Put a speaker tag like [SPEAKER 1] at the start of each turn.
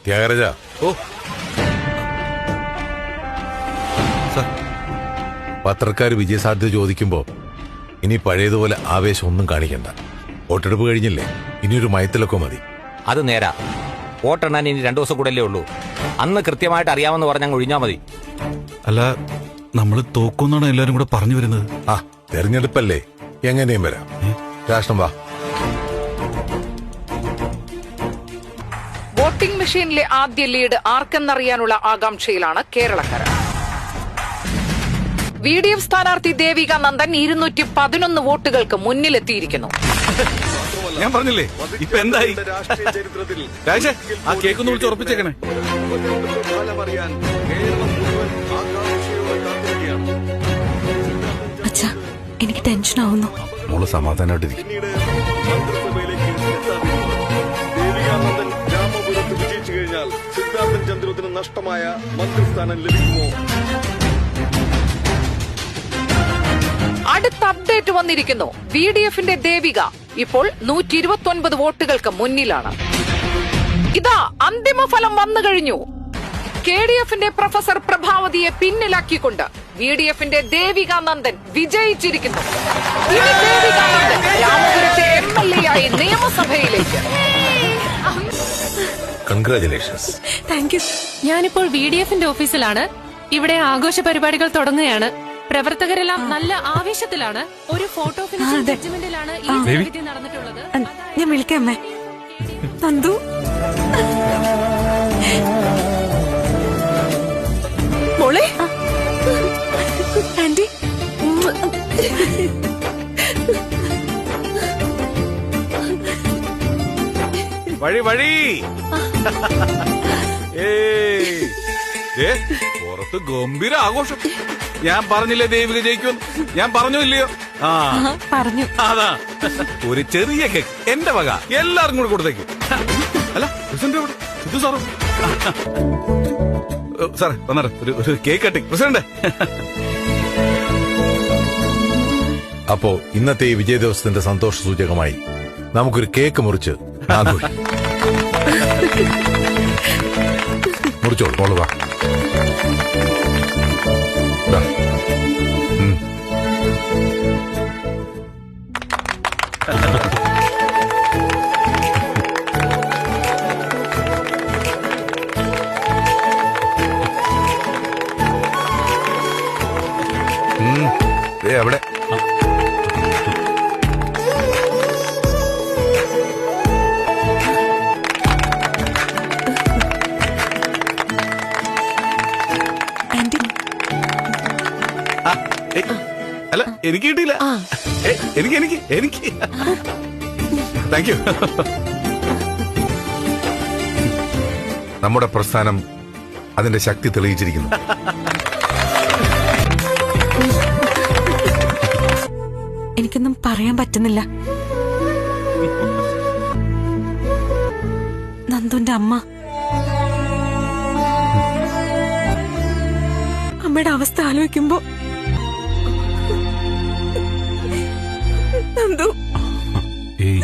[SPEAKER 1] ത്യാഗരാജ,
[SPEAKER 2] ഓ
[SPEAKER 1] പത്രക്കാർ വിജയസാധ്യത ചോദിക്കുമ്പോ ഇനി പഴയതുപോലെ ആവേശം ഒന്നും കാണിക്കണ്ട. വോട്ടെടുപ്പ് കഴിഞ്ഞില്ലേ, ഇനിയൊരു മയത്തിലൊക്കെ മതി.
[SPEAKER 3] അത് നേരാ. വോട്ടെണ്ണാൻ ഇനി 2 ദിവസം കൂടെ ഉള്ളൂ. അന്ന് കൃത്യമായിട്ട് അറിയാമെന്ന് പറഞ്ഞാൽ ഒഴിഞ്ഞാ മതി.
[SPEAKER 2] അല്ല, നമ്മള് തോക്കുന്നാണ് എല്ലാരും കൂടെ പറഞ്ഞു വരുന്നത്.
[SPEAKER 1] ആ, തെരഞ്ഞെടുപ്പല്ലേ, എങ്ങനെയും വരാം. രാഷ്ട്രം വാ.
[SPEAKER 4] വോട്ടിംഗ് മെഷീനിലെ ആദ്യ ലീഡ് ആർക്കെന്നറിയാനുള്ള ആകാംക്ഷയിലാണ് കേരളക്കര. VDF സ്ഥാനാർത്ഥി ദേവിക നന്ദൻ 211 വോട്ടുകൾക്ക് മുന്നിലെത്തിയിരിക്കുന്നു.
[SPEAKER 2] ഞാൻ പറഞ്ഞില്ലേ, ഇപ്പൊ എന്തായി? ആ കേക്കൊന്ന് വിളിച്ച് ഉറപ്പിച്ചേക്കണേ.
[SPEAKER 5] അച്ഛാ, എനിക്ക് ടെൻഷൻ ആവുന്നു.
[SPEAKER 1] മോള് സമാധാനമായിട്ടിരിക്കും.
[SPEAKER 6] വിജയിച്ചു കഴിഞ്ഞാൽ സിദ്ധാർത്ഥൻ ചന്ദ്രത്തിന് നഷ്ടമായ മന്ത്രിസ്ഥാനം ലഭിക്കുമോ?
[SPEAKER 4] അടുത്ത അപ്ഡേറ്റ് വന്നിരിക്കുന്നു. VDFന്റെ ദേവിക ഇപ്പോൾ 129 വോട്ടുകൾക്ക് മുന്നിലാണ്. ഇതാ അന്തിമ ഫലം വന്നു കഴിഞ്ഞു. KDFന്റെ പ്രൊഫസർ പ്രഭാവതിയെ പിന്നിലാക്കിക്കൊണ്ട് VDFന്റെ ദേവിക നന്ദൻ വിജയിച്ചിരിക്കുന്നു. ഇനി ദേവിക നന്ദൻ രാമപുരത്തെ MLA ആയി നിയമസഭയിലേക്ക്.
[SPEAKER 1] കൺഗ്രാചുലേഷൻസ്.
[SPEAKER 5] Thank you.
[SPEAKER 7] ഞാനിപ്പോൾ VDFന്റെ ഓഫീസിലാണ്. ഇവിടെ ആഘോഷ പരിപാടികൾ തുടങ്ങുകയാണ്. പ്രവർത്തകരെല്ലാം നല്ല ആവേശത്തിലാണ്. ഒരു ഫോട്ടോ ഫിനിഷിംഗ് ജഡ്ജ്മെന്റിലാണ് ഈ പ്രവൃത്തി നടന്നിട്ടുള്ളത്.
[SPEAKER 5] ഞാൻ വിളിക്കാം അമ്മേ. നന്ദു, മോളെ. ആന്റി,
[SPEAKER 2] വഴി വഴി. പുറത്ത് ഗംഭീര ആഘോഷം. ഞാൻ പറഞ്ഞില്ലേ ദേവിക ജയിക്കുമെന്ന്? ഞാൻ പറഞ്ഞു ഇല്ലയോ? ആ,
[SPEAKER 5] പറഞ്ഞു.
[SPEAKER 2] അതാ, ഒരു ചെറിയ കേക്ക് എന്റെ വക എല്ലാവർക്കും കൂടെ കൊടുത്തേക്ക്. അല്ല, പ്രസിഡന്റ് എവിടെ? ഇത് സാറോ? സാറേ വന്നാറ് ഒരു കേക്ക് കട്ടിങ്. പ്രസിഡന്റ്,
[SPEAKER 1] അപ്പോ ഇന്നത്തെ ഈ വിജയ ദിവസത്തിന്റെ സന്തോഷ സൂചകമായി നമുക്കൊരു കേക്ക് മുറിച്ച് മുറിച്ചോളൂ. മോള് വാ. അവിടെ
[SPEAKER 2] അല്ല, എനിക്ക് കിട്ടിയില്ല. എനിക്ക് താങ്ക് യു.
[SPEAKER 1] നമ്മുടെ പ്രസ്ഥാനം അതിന്റെ ശക്തി തെളിയിച്ചിരിക്കുന്നു.
[SPEAKER 5] എനിക്കൊന്നും പറയാൻ പറ്റുന്നില്ല. നന്ദുന്റെ അമ്മയുടെ അവസ്ഥ ആലോചിക്കുമ്പോ നന്ദു.
[SPEAKER 2] ഏയ്